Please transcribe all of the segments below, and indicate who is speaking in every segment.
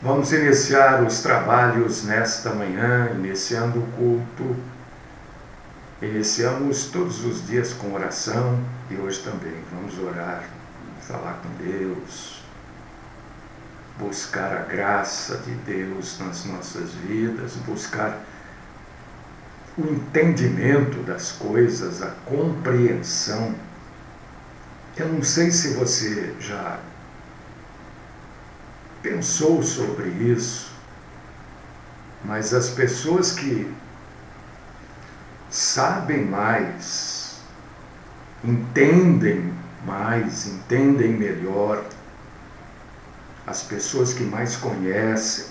Speaker 1: Vamos iniciar os trabalhos nesta manhã, iniciando o culto. Iniciamos todos os dias com oração e hoje também vamos orar, falar com Deus, buscar a graça de Deus nas nossas vidas, buscar o entendimento das coisas, a compreensão. Eu não sei se você já pensou sobre isso, mas as pessoas que sabem mais, entendem melhor, as pessoas que mais conhecem,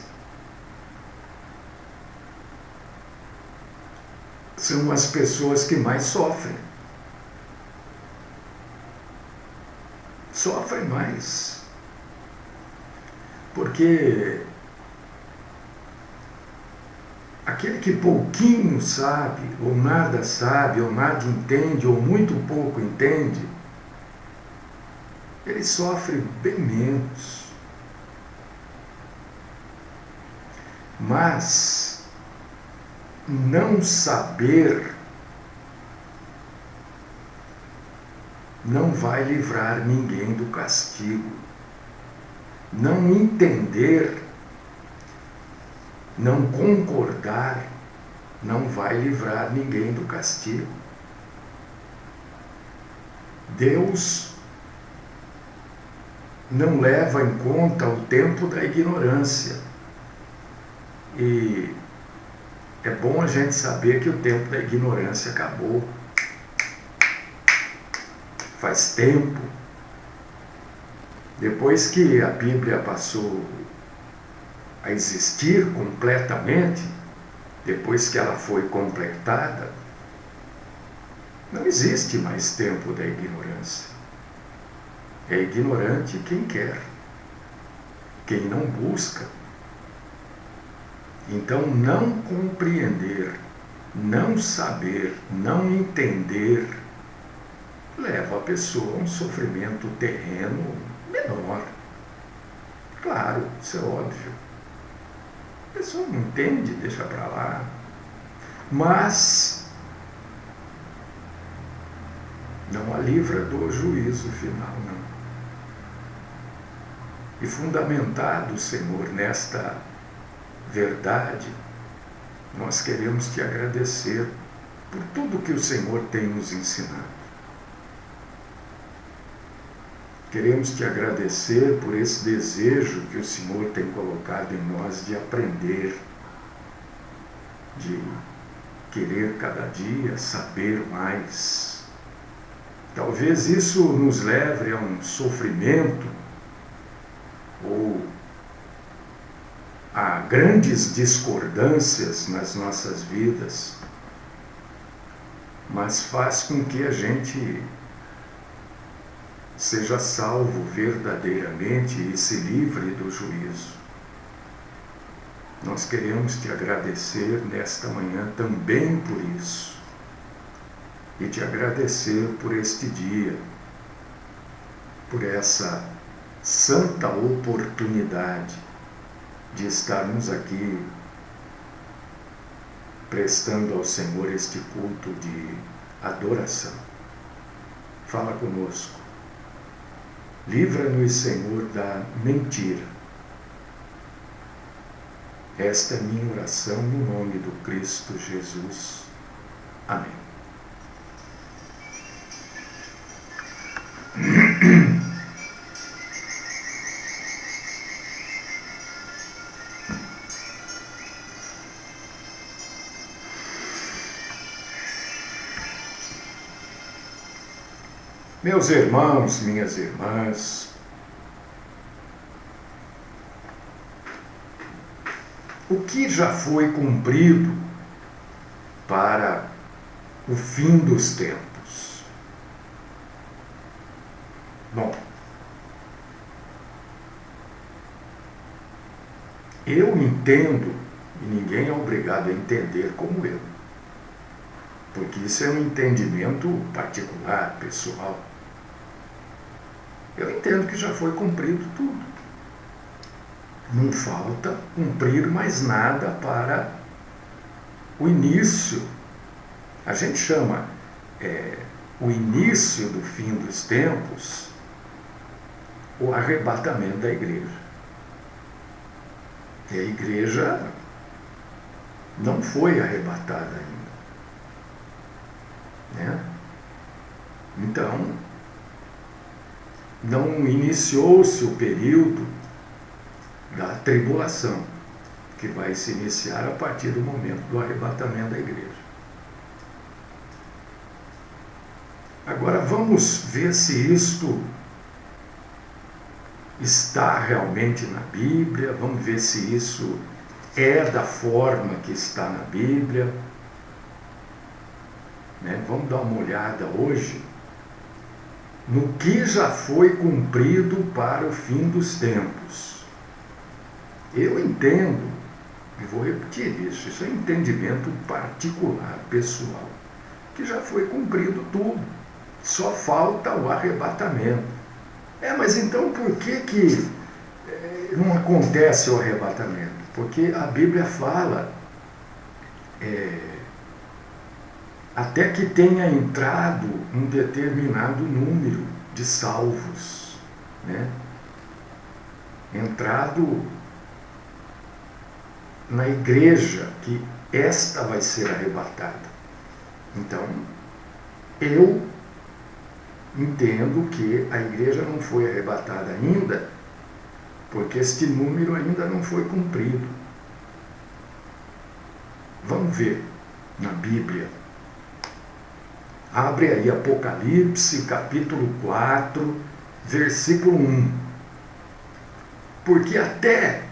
Speaker 1: são as pessoas que mais sofrem. Sofrem mais. Porque aquele que pouquinho sabe, ou nada entende, ou muito pouco entende, ele sofre bem menos. Mas não saber não vai livrar ninguém do castigo. Não entender, não concordar, não vai livrar ninguém do castigo. Deus não leva em conta o tempo da ignorância. E é bom a gente saber que o tempo da ignorância acabou. Faz tempo. Depois que a Bíblia passou a existir completamente, depois que ela foi completada, não existe mais tempo da ignorância. É ignorante quem quer, quem não busca. Então, não compreender, não saber, não entender, leva a pessoa a um sofrimento terreno menor. Claro, isso é óbvio. A pessoa não entende, deixa para lá. Mas não a livra do juízo final, não. E fundamentado, Senhor, nesta verdade, nós queremos te agradecer por tudo que o Senhor tem nos ensinado. Queremos te agradecer por esse desejo que o Senhor tem colocado em nós de aprender, de querer cada dia saber mais. Talvez isso nos leve a um sofrimento ou a grandes discordâncias nas nossas vidas, mas faz com que a gente seja salvo verdadeiramente e se livre do juízo. Nós queremos te agradecer nesta manhã também por isso, e te agradecer por este dia, por essa santa oportunidade de estarmos aqui prestando ao Senhor este culto de adoração. Fala conosco. Livra-nos, Senhor, da mentira. Esta é minha oração no nome do Cristo Jesus. Amém. Meus irmãos, minhas irmãs, o que já foi cumprido para o fim dos tempos? Bom, eu entendo, e ninguém é obrigado a entender como eu, porque isso é um entendimento particular, pessoal. Eu entendo que já foi cumprido tudo. não falta cumprir mais nada para o início. A gente chama o início do fim dos tempos o arrebatamento da igreja. E a igreja não foi arrebatada ainda, né? Então, não iniciou-se o período da tribulação, que vai se iniciar a partir do momento do arrebatamento da igreja. Agora vamos ver se isto está realmente na Bíblia, vamos ver se isso é da forma que está na Bíblia, né? Vamos dar uma olhada hoje no que já foi cumprido para o fim dos tempos. Eu entendo, e vou repetir isso é entendimento particular, pessoal, que já foi cumprido tudo, só falta o arrebatamento. Mas então por que não acontece o arrebatamento? Porque a Bíblia fala até que tenha entrado um determinado número de salvos, né? Entrado na igreja, que esta vai ser arrebatada. Então, eu entendo que a igreja não foi arrebatada ainda, porque este número ainda não foi cumprido. Vamos ver na Bíblia. Abre aí Apocalipse, capítulo 4, versículo 1. Porque até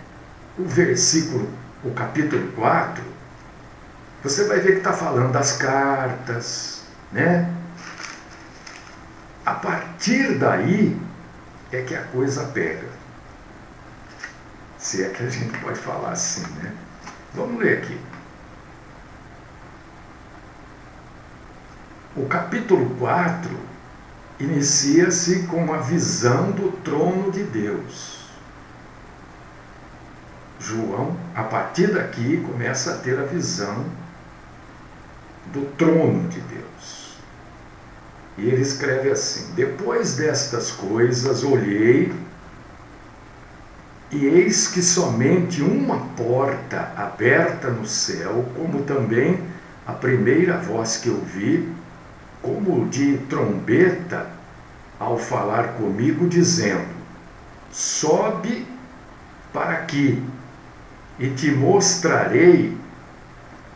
Speaker 1: o capítulo 4, você vai ver que está falando das cartas, né? A partir daí é que a coisa pega. Se é que a gente pode falar assim, né? Vamos ler aqui. O capítulo 4 inicia-se com a visão do trono de Deus. João, a partir daqui, começa a ter a visão do trono de Deus. E ele escreve assim: depois destas coisas olhei, e eis que somente uma porta aberta no céu, como também a primeira voz que ouvi, como de trombeta, ao falar comigo, dizendo: sobe para aqui, e te mostrarei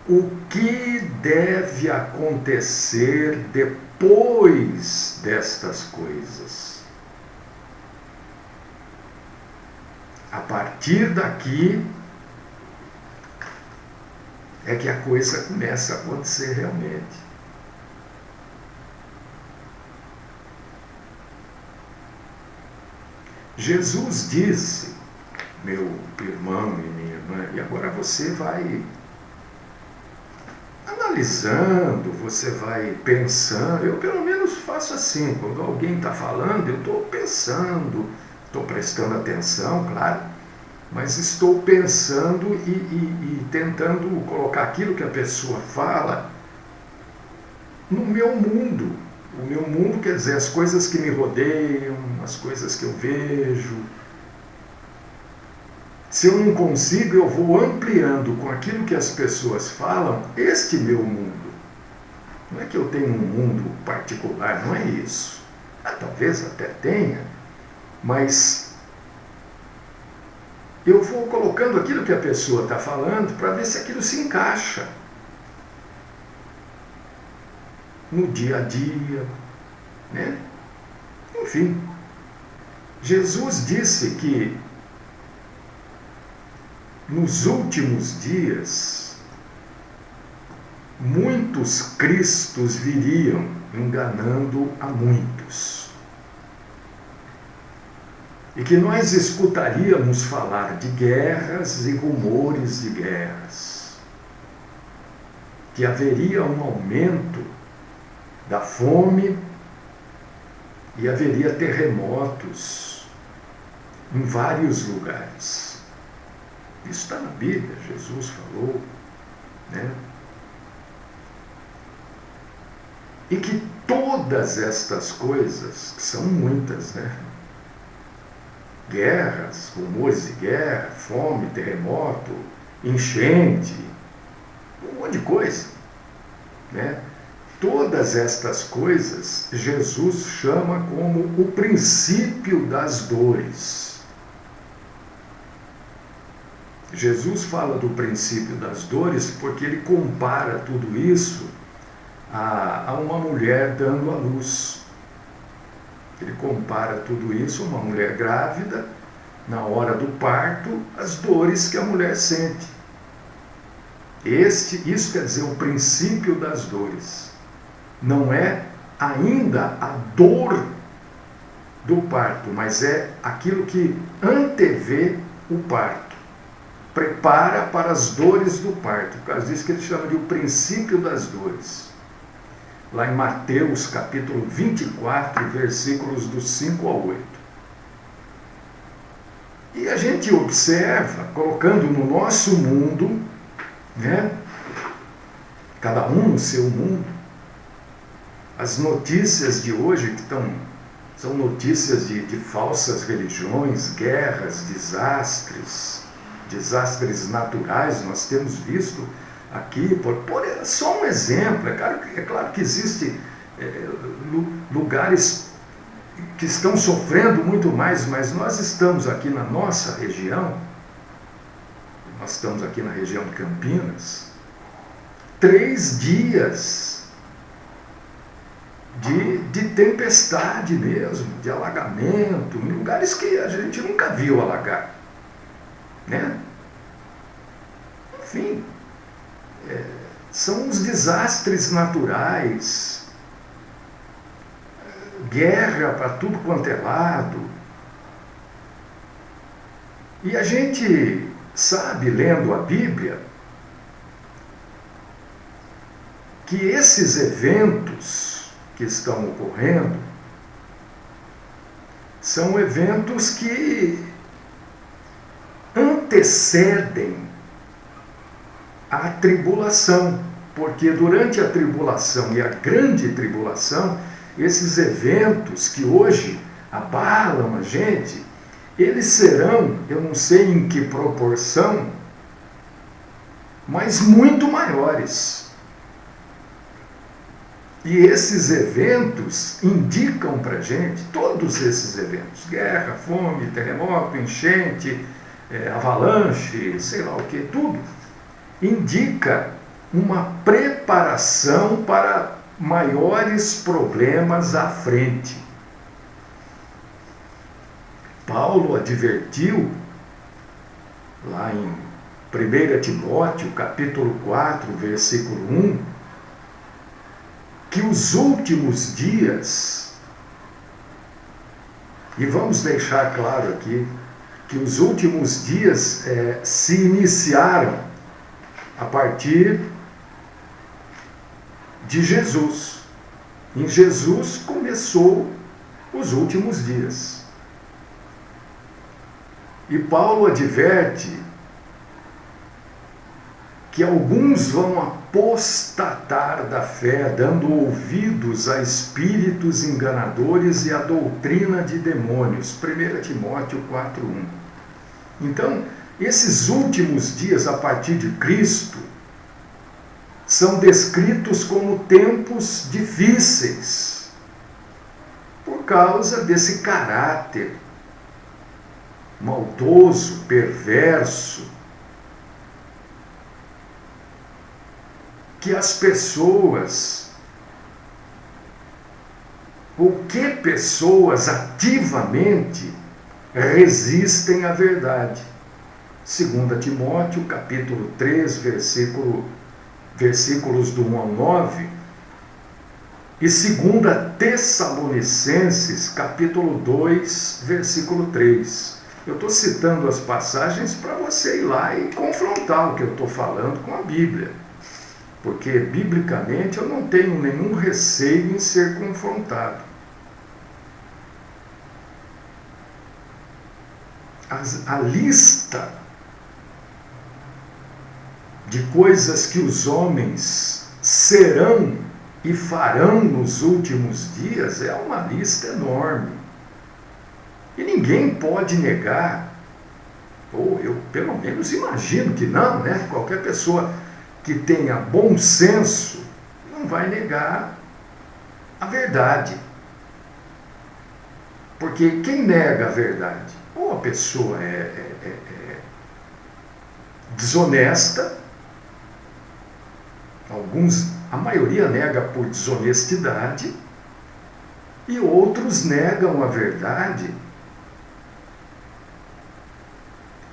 Speaker 1: o que deve acontecer depois destas coisas. A partir daqui é que a coisa começa a acontecer realmente. Jesus disse, meu irmão e minha irmã, e agora você vai analisando, você vai pensando. Eu pelo menos faço assim, quando alguém está falando, eu estou pensando, estou prestando atenção, claro, mas estou pensando e tentando colocar aquilo que a pessoa fala no meu mundo. O meu mundo quer dizer as coisas que me rodeiam, as coisas que eu vejo. Se eu não consigo, eu vou ampliando com aquilo que as pessoas falam este meu mundo. Não é que eu tenho um mundo particular, não é isso. Talvez até tenha, mas eu vou colocando aquilo que a pessoa está falando para ver se aquilo se encaixa no dia a dia, né? Enfim, Jesus disse que nos últimos dias muitos cristos viriam enganando a muitos. E que nós escutaríamos falar de guerras e rumores de guerras. Que haveria um aumento da fome e haveria terremotos em vários lugares. Isso está na Bíblia, Jesus falou, né? E que todas estas coisas, que são muitas, né? Guerras, rumores de guerra, fome, terremoto, enchente, um monte de coisa, né? Todas estas coisas Jesus chama como o princípio das dores. Jesus fala do princípio das dores porque ele compara tudo isso a uma mulher dando à luz. Ele compara tudo isso a uma mulher grávida, na hora do parto, as dores que a mulher sente. Isso quer dizer o princípio das dores. Não é ainda a dor do parto, mas é aquilo que antevê o parto. Prepara para as dores do parto. Por causa disso que ele chama de o princípio das dores. Lá em Mateus capítulo 24, versículos do 5 ao 8. E a gente observa, colocando no nosso mundo, né, cada um no seu mundo, as notícias de hoje que são notícias de falsas religiões, guerras, desastres naturais. Nós temos visto aqui, só um exemplo, é claro que existem lugares que estão sofrendo muito mais, mas nós estamos aqui na nossa região, nós estamos aqui na região de Campinas, 3 dias de tempestade mesmo, de alagamento, em lugares que a gente nunca viu alagar, né? Enfim, são os desastres naturais, guerra para tudo quanto é lado. E a gente sabe, lendo a Bíblia, que esses eventos que estão ocorrendo são eventos que antecedem a tribulação, porque durante a tribulação e a grande tribulação, esses eventos que hoje abalam a gente, eles serão, eu não sei em que proporção, mas muito maiores. E esses eventos indicam para a gente, todos esses eventos, guerra, fome, terremoto, enchente, avalanche, sei lá o que, tudo, indica uma preparação para maiores problemas à frente. Paulo advertiu, lá em 1 Timóteo, capítulo 4, versículo 1, que os últimos dias, e vamos deixar claro aqui, que os últimos dias se iniciaram a partir de Jesus. Em Jesus começou os últimos dias. E Paulo adverte que alguns vão apostatar da fé, dando ouvidos a espíritos enganadores e a doutrina de demônios. 1 Timóteo 4:1. Então, esses últimos dias, a partir de Cristo, são descritos como tempos difíceis, por causa desse caráter maldoso, perverso, que as pessoas, ou que pessoas ativamente resistem à verdade. 2 Timóteo, capítulo 3, versículos do 1 ao 9, e 2 Tessalonicenses, capítulo 2, versículo 3. Eu estou citando as passagens para você ir lá e confrontar o que eu estou falando com a Bíblia, porque biblicamente eu não tenho nenhum receio em ser confrontado. A lista de coisas que os homens serão e farão nos últimos dias é uma lista enorme. E ninguém pode negar, ou eu pelo menos imagino que não, né? Qualquer pessoa que tenha bom senso não vai negar a verdade. Porque quem nega a verdade? Ou a pessoa é desonesta, a maioria nega por desonestidade, e outros negam a verdade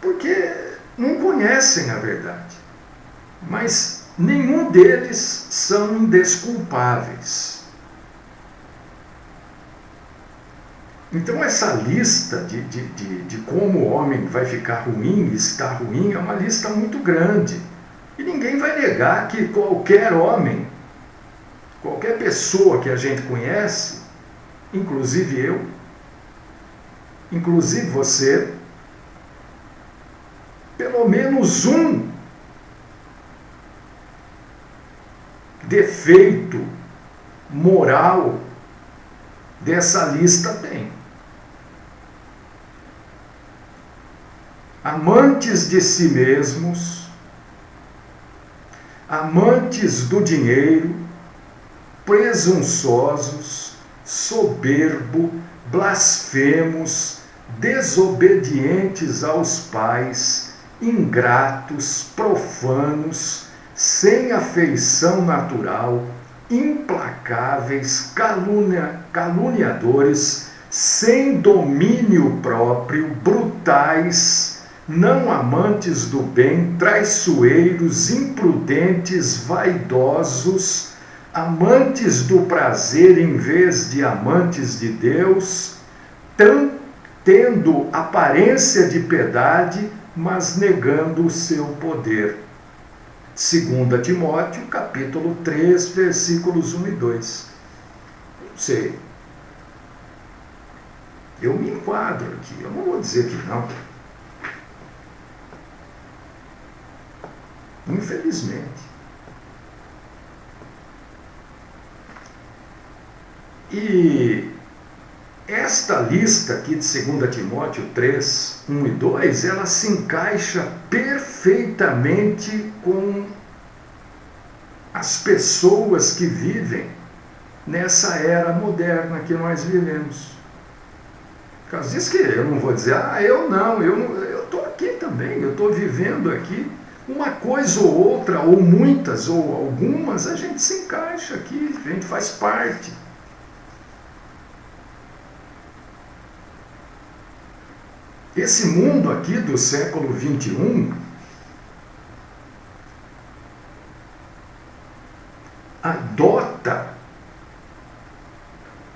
Speaker 1: porque não conhecem a verdade. Mas nenhum deles são indesculpáveis. Então essa lista de como o homem vai ficar ruim, está ruim, é uma lista muito grande. E ninguém vai negar que qualquer homem, qualquer pessoa que a gente conhece, inclusive eu, inclusive você, pelo menos um defeito moral dessa lista tem. Amantes de si mesmos, amantes do dinheiro, presunçosos, soberbo, blasfemos, desobedientes aos pais, ingratos, profanos, sem afeição natural, implacáveis, caluniadores, sem domínio próprio, brutais, não amantes do bem, traiçoeiros, imprudentes, vaidosos, amantes do prazer em vez de amantes de Deus, tendo aparência de piedade, mas negando o seu poder. 2 Timóteo, capítulo 3, versículos 1 e 2. Não sei. Eu me enquadro aqui, eu não vou dizer que não. Infelizmente. E esta lista aqui de 2 Timóteo 3, 1 e 2, ela se encaixa perfeitamente com as pessoas que vivem nessa era moderna que nós vivemos. Por causa disso que eu não vou dizer, eu estou aqui também, eu estou vivendo aqui. Uma coisa ou outra, ou muitas, ou algumas, a gente se encaixa aqui, a gente faz parte. Esse mundo aqui do século XXI adota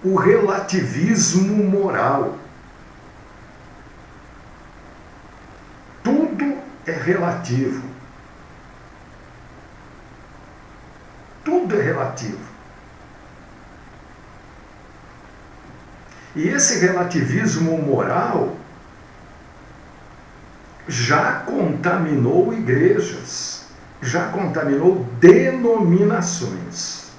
Speaker 1: o relativismo moral. Tudo é relativo. Tudo é relativo. E esse relativismo moral já contaminou igrejas, já contaminou denominações.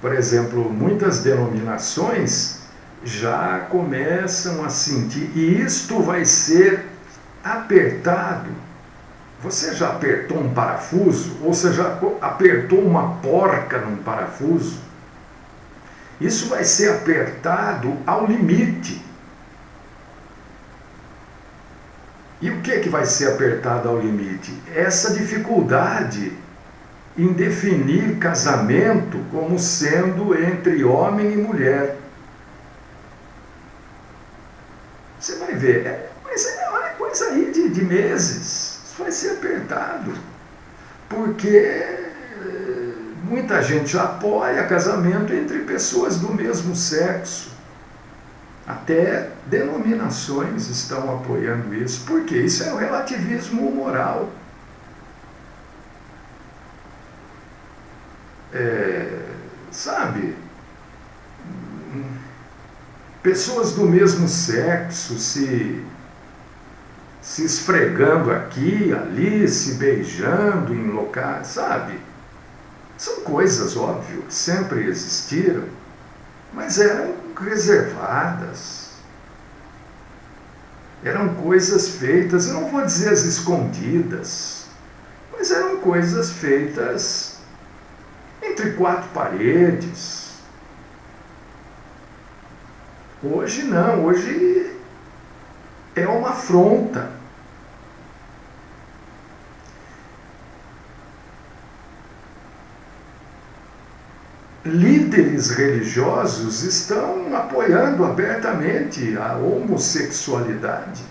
Speaker 1: Por exemplo, muitas denominações já começam a sentir, e isto vai ser apertado. Você já apertou um parafuso? Ou você já apertou uma porca num parafuso? Isso vai ser apertado ao limite. E o que vai ser apertado ao limite? Essa dificuldade em definir casamento como sendo entre homem e mulher. Você vai ver, mas é coisa aí de meses, isso vai ser apertado, porque muita gente apoia casamento entre pessoas do mesmo sexo. Até denominações estão apoiando isso, porque isso é o relativismo moral. Sabe, pessoas do mesmo sexo se se esfregando aqui, ali, se beijando em locais, sabe? São coisas, óbvio, que sempre existiram, mas eram reservadas. Eram coisas feitas, eu não vou dizer as escondidas, mas eram coisas feitas entre quatro paredes. Hoje não, hoje é uma afronta. Líderes religiosos estão apoiando abertamente a homossexualidade.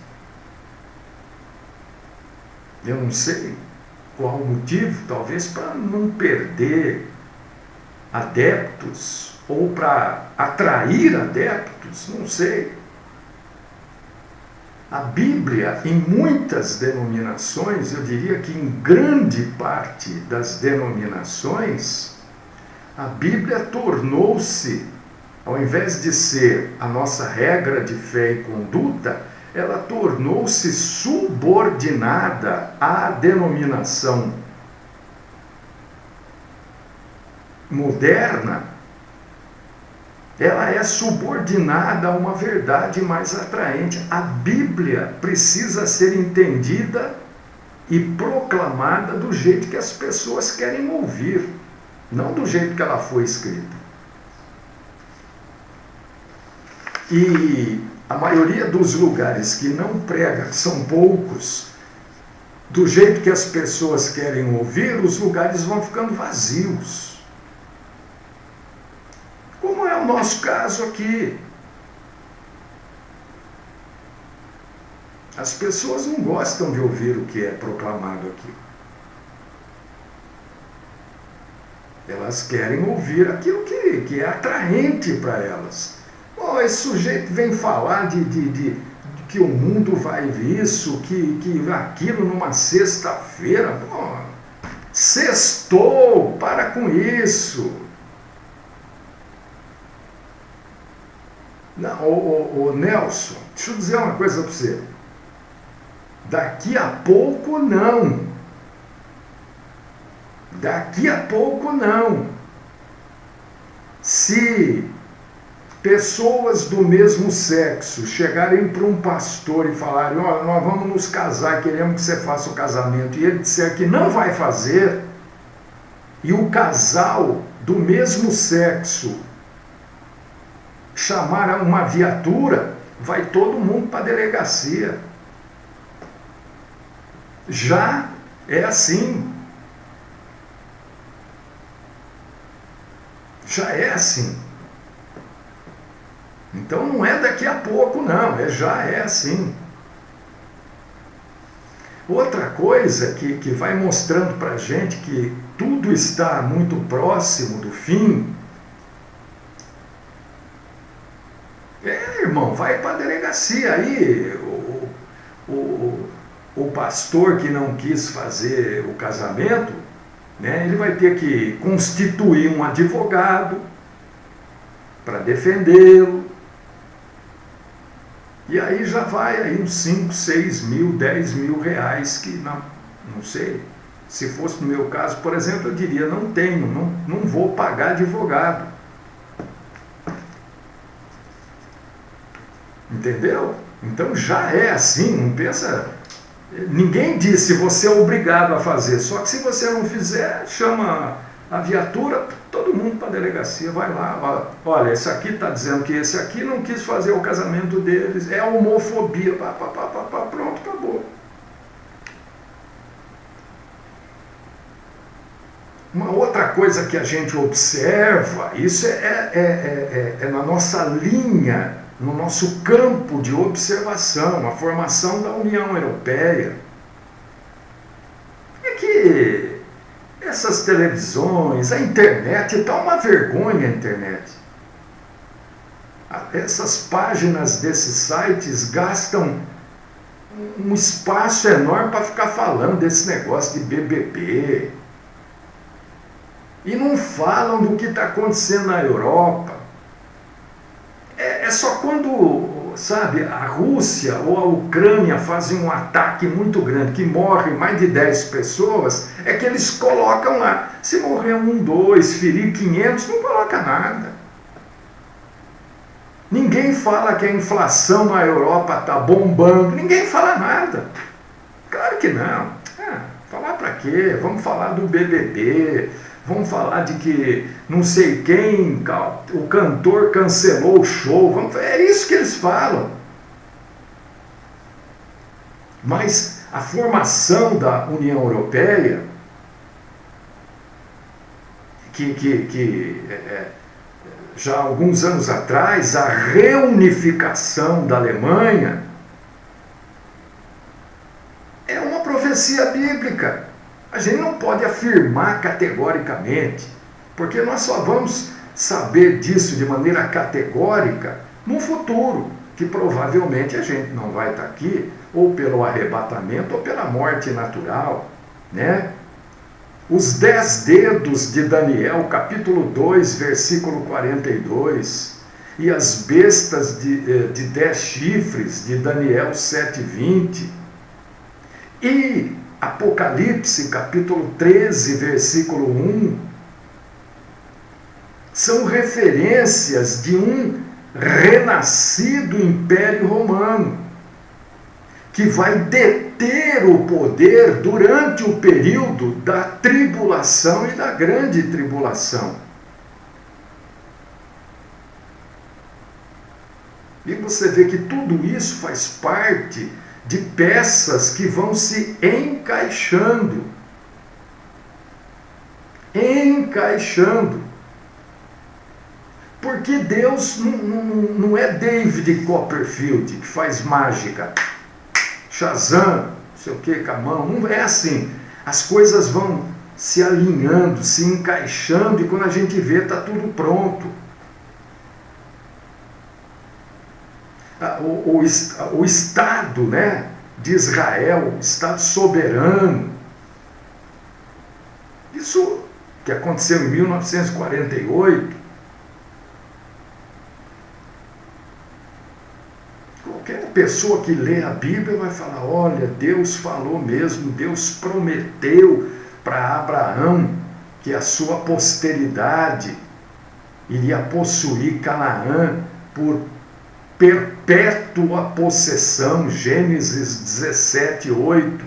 Speaker 1: Eu não sei qual o motivo, talvez para não perder adeptos ou para atrair adeptos, não sei. A Bíblia, em muitas denominações, eu diria que em grande parte das denominações, a Bíblia tornou-se, ao invés de ser a nossa regra de fé e conduta, ela tornou-se subordinada à denominação moderna. Ela é subordinada a uma verdade mais atraente. A Bíblia precisa ser entendida e proclamada do jeito que as pessoas querem ouvir, não do jeito que ela foi escrita. E a maioria dos lugares que não prega, que são poucos, do jeito que as pessoas querem ouvir, os lugares vão ficando vazios. Como é o nosso caso aqui. As pessoas não gostam de ouvir o que é proclamado aqui. Elas querem ouvir aquilo que é atraente para elas. Oh, esse sujeito vem falar de que o mundo vai isso, que aquilo numa sexta-feira. Oh, sextou, para com isso. Não, ô Nelson, deixa eu dizer uma coisa para você. Daqui a pouco não. Daqui a pouco não. Se pessoas do mesmo sexo chegarem para um pastor e falarem, olha, nós vamos nos casar, queremos que você faça o casamento, e ele disser que não vai fazer, e o casal do mesmo sexo chamar uma viatura, vai todo mundo para a delegacia. Já é assim. Já é assim. Então não é daqui a pouco, não, já é assim. Outra coisa que vai mostrando para a gente que tudo está muito próximo do fim, irmão, vai para a delegacia aí, o pastor que não quis fazer o casamento, né, ele vai ter que constituir um advogado para defendê-lo, e aí já vai aí uns 5, 6 mil, 10 mil reais, que não sei, se fosse no meu caso, por exemplo, eu diria, não vou pagar advogado. Entendeu? Então já é assim, não pensa... Ninguém disse você é obrigado a fazer, só que se você não fizer, chama a viatura, todo mundo para a delegacia, vai lá, olha, esse aqui está dizendo que esse aqui não quis fazer o casamento deles, é homofobia, pronto, acabou. Uma outra coisa que a gente observa, isso é na nossa linha, no nosso campo de observação, a formação da União Europeia, é que essas televisões, a internet, está uma vergonha a internet. Essas páginas desses sites gastam um espaço enorme para ficar falando desse negócio de BBB. E não falam do que está acontecendo na Europa. É só quando sabe, a Rússia ou a Ucrânia fazem um ataque muito grande, que morre mais de 10 pessoas, é que eles colocam lá. Se morrer 1, 2, ferir 500, não coloca nada. Ninguém fala que a inflação na Europa está bombando, ninguém fala nada. Claro que não. Falar para quê? Vamos falar do BBB, vamos falar de que não sei quem, o cantor cancelou o show, é isso que eles falam. Mas a formação da União Europeia, já há alguns anos atrás, a reunificação da Alemanha, é uma profecia bíblica. A gente não pode afirmar categoricamente, porque nós só vamos saber disso de maneira categórica no futuro, que provavelmente a gente não vai estar aqui, ou pelo arrebatamento ou pela morte natural, né? Os 10 dedos de Daniel, capítulo 2, versículo 42, e as bestas de 10 chifres de Daniel 7:20, e Apocalipse, capítulo 13, versículo 1, são referências de um renascido Império Romano, que vai deter o poder durante o período da tribulação e da grande tribulação. E você vê que tudo isso faz parte de peças que vão se encaixando. Porque Deus não é David Copperfield, que faz mágica. Shazam, não sei o que, com a mão. Não é assim. As coisas vão se alinhando, se encaixando, e quando a gente vê, está tudo pronto. O Estado, né, de Israel, Estado soberano, isso que aconteceu em 1948, qualquer pessoa que lê a Bíblia vai falar, olha, Deus falou mesmo, Deus prometeu para Abraão que a sua posteridade iria possuir Canaã por perpétua possessão, Gênesis 17:8.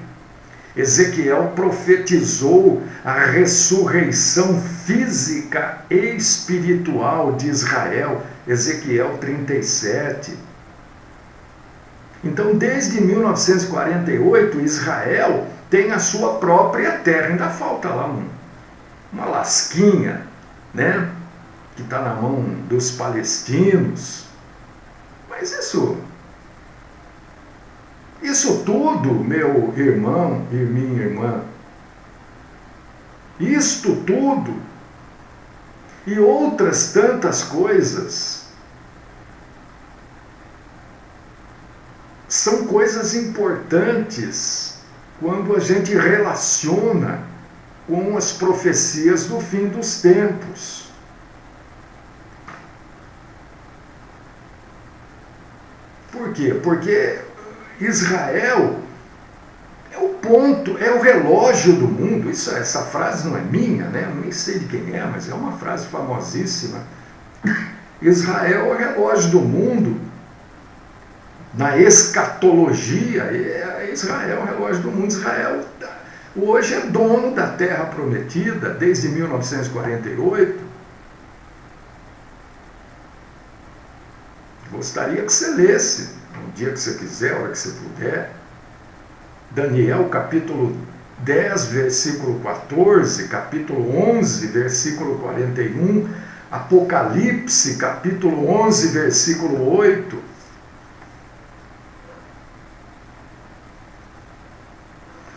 Speaker 1: Ezequiel profetizou a ressurreição física e espiritual de Israel, Ezequiel 37. Então, desde 1948, Israel tem a sua própria terra. Ainda falta lá uma lasquinha, né, que está na mão dos palestinos. Mas isso tudo, meu irmão e minha irmã, isto tudo e outras tantas coisas são coisas importantes quando a gente relaciona com as profecias do fim dos tempos. Por quê? Porque Israel é o ponto, é o relógio do mundo. Essa frase não é minha, né? Eu nem sei de quem é, mas é uma frase famosíssima. Israel é o relógio do mundo. Na escatologia, Israel é o relógio do mundo. Israel hoje é dono da terra prometida desde 1948. Gostaria que você lesse, no dia que você quiser, a hora que você puder, Daniel capítulo 10, versículo 14, capítulo 11, versículo 41, Apocalipse capítulo 11, versículo 8.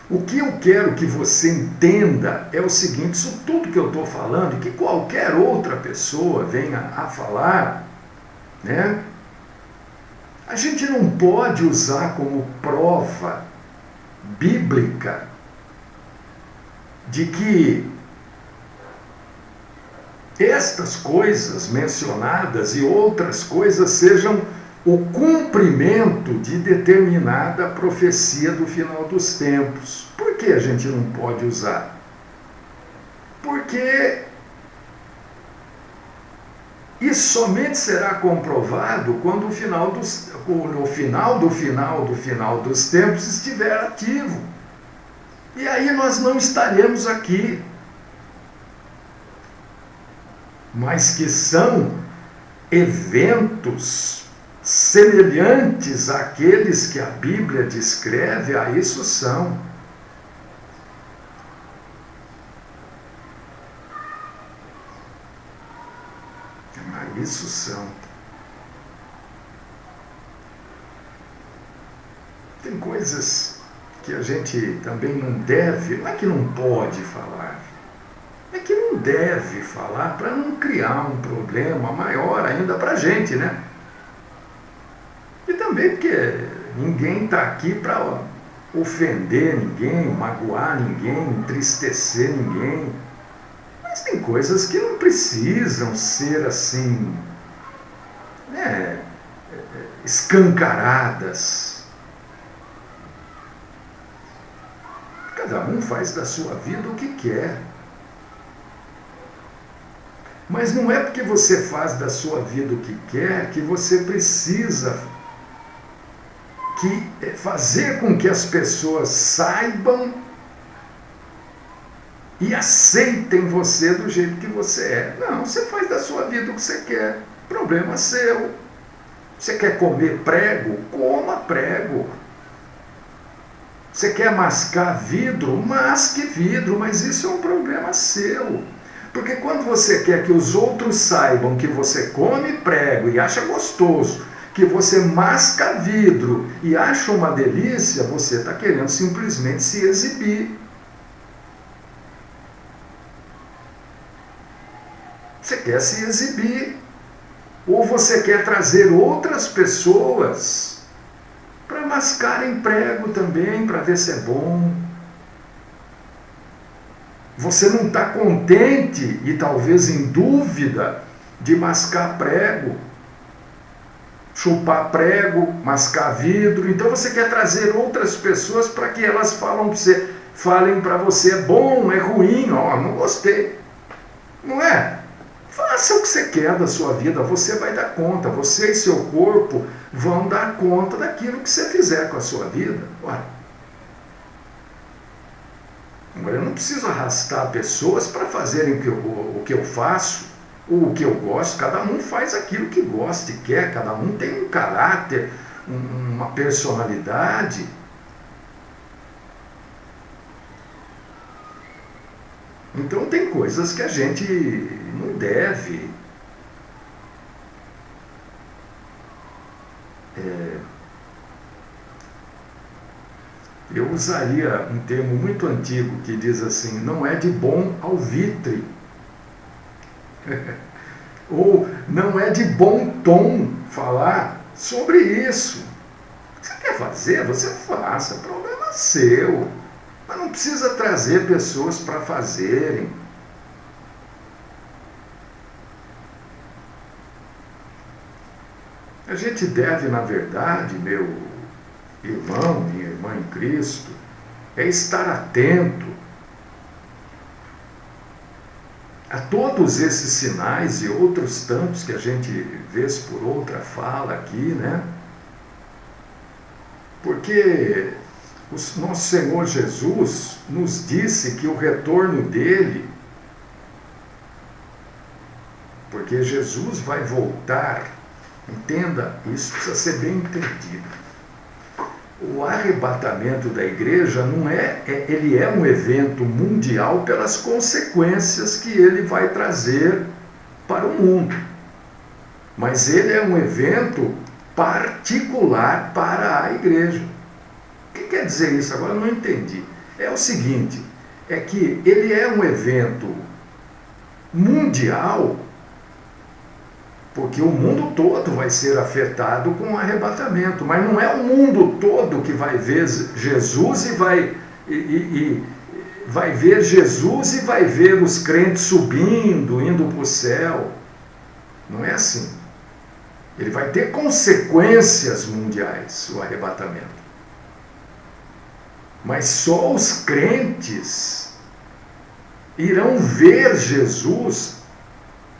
Speaker 1: O que eu quero que você entenda é o seguinte: isso tudo que eu estou falando, que qualquer outra pessoa venha a falar, né? A gente não pode usar como prova bíblica de que estas coisas mencionadas e outras coisas sejam o cumprimento de determinada profecia do final dos tempos. Por que a gente não pode usar? Porque isso somente será comprovado quando o final dos tempos estiver ativo. E aí nós não estaremos aqui. Mas que são eventos semelhantes àqueles que a Bíblia descreve, isso são. Isso são. Tem coisas que a gente também não deve, não é que não pode falar, é que não deve falar para não criar um problema maior ainda para a gente, né? E também porque ninguém está aqui para ofender ninguém, magoar ninguém, entristecer ninguém. Mas tem coisas que não precisam ser assim, né, escancaradas. Cada um faz da sua vida o que quer. Mas não é porque você faz da sua vida o que quer que você precisa fazer com que as pessoas saibam e aceitem você do jeito que você é. Não, você faz da sua vida o que você quer. Problema seu. Você quer comer prego? Coma prego. Você quer mascar vidro? Masque vidro, mas isso é um problema seu. Porque quando você quer que os outros saibam que você come prego e acha gostoso, que você masca vidro e acha uma delícia, você está querendo simplesmente se exibir. Você quer se exibir. Ou você quer trazer outras pessoas para mascarem prego também, para ver se é bom. Você não está contente e talvez em dúvida de mascar prego, chupar prego, mascar vidro. Então você quer trazer outras pessoas para que elas falem para você, é bom, é ruim, não gostei. Não é? Faça o que você quer da sua vida, você vai dar conta, você e seu corpo vão dar conta daquilo que você fizer com a sua vida. Agora, eu não preciso arrastar pessoas para fazerem o que eu faço, ou o que eu gosto. Cada um faz aquilo que gosta e quer, cada um tem um caráter, uma personalidade. Então tem coisas que a gente não deve eu usaria um termo muito antigo que diz assim, não é de bom alvitre. Ou não é de bom tom falar sobre isso. O que você quer fazer, você faça, problema seu. Mas não precisa trazer pessoas para fazerem. A gente deve, na verdade, meu irmão, minha irmã em Cristo, é estar atento a todos esses sinais e outros tantos que a gente, vez por outra, fala aqui, né? Porque o nosso Senhor Jesus nos disse que o retorno dele, porque Jesus vai voltar, entenda, isso precisa ser bem entendido. O arrebatamento da igreja ele é um evento mundial pelas consequências que ele vai trazer para o mundo. Mas ele é um evento particular para a igreja. O que quer dizer isso? Agora eu não entendi. É o seguinte, é que ele é um evento mundial, porque o mundo todo vai ser afetado com o arrebatamento, mas não é o mundo todo que vai ver Jesus vai ver Jesus e vai ver os crentes subindo, indo para o céu. Não é assim. Ele vai ter consequências mundiais, o arrebatamento. Mas só os crentes irão ver Jesus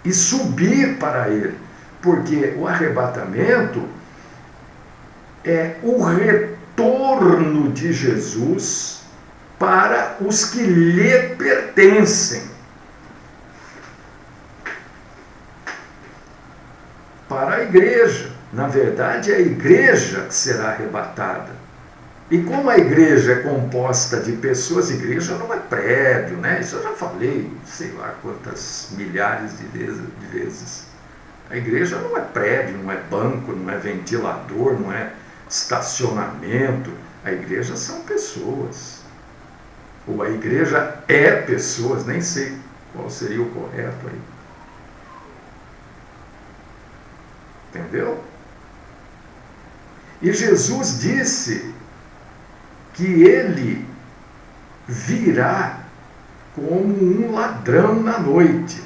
Speaker 1: e subir para ele, porque o arrebatamento é o retorno de Jesus para os que lhe pertencem, para a igreja. Na verdade, é a igreja que será arrebatada. E como a igreja é composta de pessoas, igreja não é prédio, né? Isso eu já falei, sei lá quantas milhares de vezes. A igreja não é prédio, não é banco, não é ventilador, não é estacionamento. A igreja são pessoas. Ou a igreja é pessoas, nem sei qual seria o correto aí. Entendeu? E Jesus disse que ele virá como um ladrão na noite.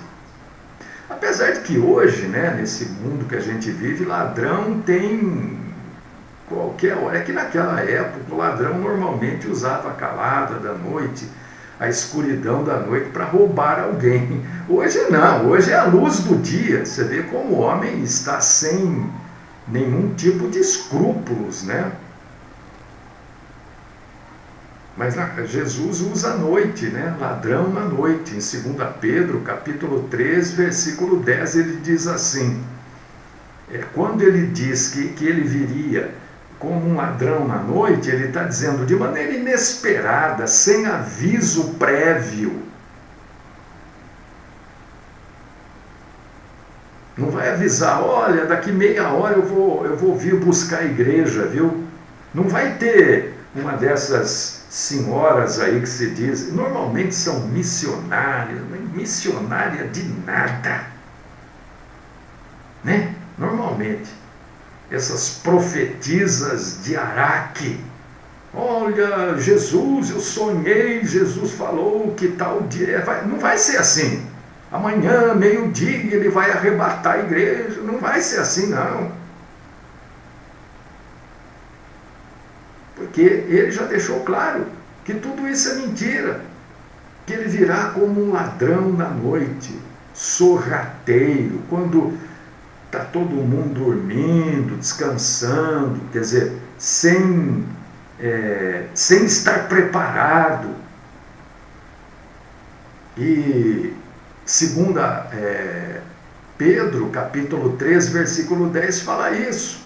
Speaker 1: Apesar de que hoje, né, nesse mundo que a gente vive, ladrão tem qualquer hora. É que naquela época o ladrão normalmente usava a calada da noite, a escuridão da noite para roubar alguém. Hoje não, hoje é a luz do dia. Você vê como o homem está sem nenhum tipo de escrúpulos, né? Mas Jesus usa a noite, né? Ladrão na noite. Em 2 Pedro, capítulo 3, versículo 10, ele diz assim, quando ele diz que ele viria como um ladrão na noite, ele está dizendo de maneira inesperada, sem aviso prévio. Não vai avisar, olha, daqui meia hora eu vou vir buscar a igreja, viu? Não vai ter uma dessas senhoras aí que se diz, normalmente são missionárias, missionária de nada, né? Normalmente, essas profetisas de Araque, olha, Jesus, eu sonhei, Jesus falou que tal dia, não vai ser assim, amanhã, meio-dia, ele vai arrebatar a igreja, não vai ser assim não. Porque ele já deixou claro que tudo isso é mentira, que ele virá como um ladrão na noite, sorrateiro, quando está todo mundo dormindo, descansando, quer dizer, sem estar preparado. E segundo Pedro, capítulo 3, versículo 10, fala isso.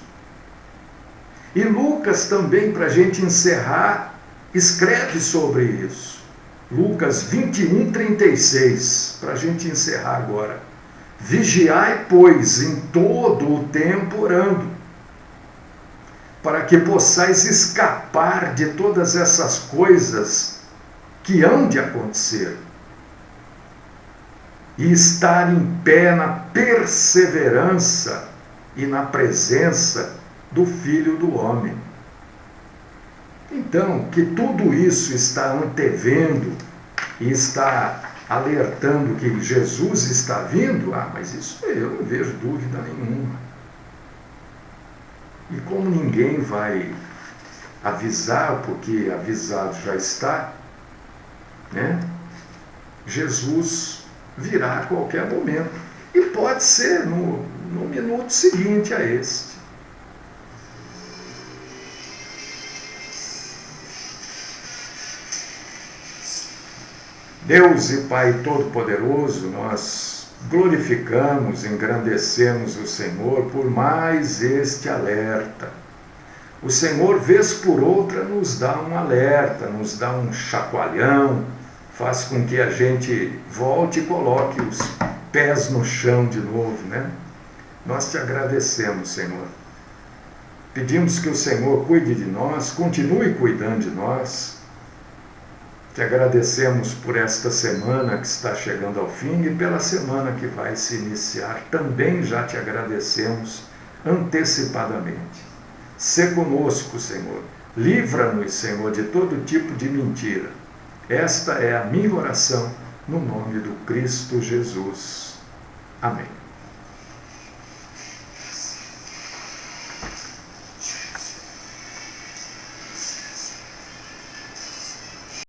Speaker 1: E Lucas também, para a gente encerrar, escreve sobre isso. Lucas 21, 36, para a gente encerrar agora. Vigiai, pois, em todo o tempo orando, para que possais escapar de todas essas coisas que hão de acontecer, e estar em pé na perseverança e na presença do Filho do Homem. Então, que tudo isso está antevendo e está alertando que Jesus está vindo, mas isso eu não vejo dúvida nenhuma. E como ninguém vai avisar, porque avisado já está, né? Jesus virá a qualquer momento. E pode ser no minuto seguinte a este. Deus e Pai Todo-Poderoso, nós glorificamos, engrandecemos o Senhor por mais este alerta. O Senhor, vez por outra, nos dá um alerta, nos dá um chacoalhão, faz com que a gente volte e coloque os pés no chão de novo, né? Nós te agradecemos, Senhor. Pedimos que o Senhor cuide de nós, continue cuidando de nós. Te agradecemos por esta semana que está chegando ao fim e pela semana que vai se iniciar. Também já te agradecemos antecipadamente. Sê conosco, Senhor. Livra-nos, Senhor, de todo tipo de mentira. Esta é a minha oração, no nome do Cristo Jesus. Amém.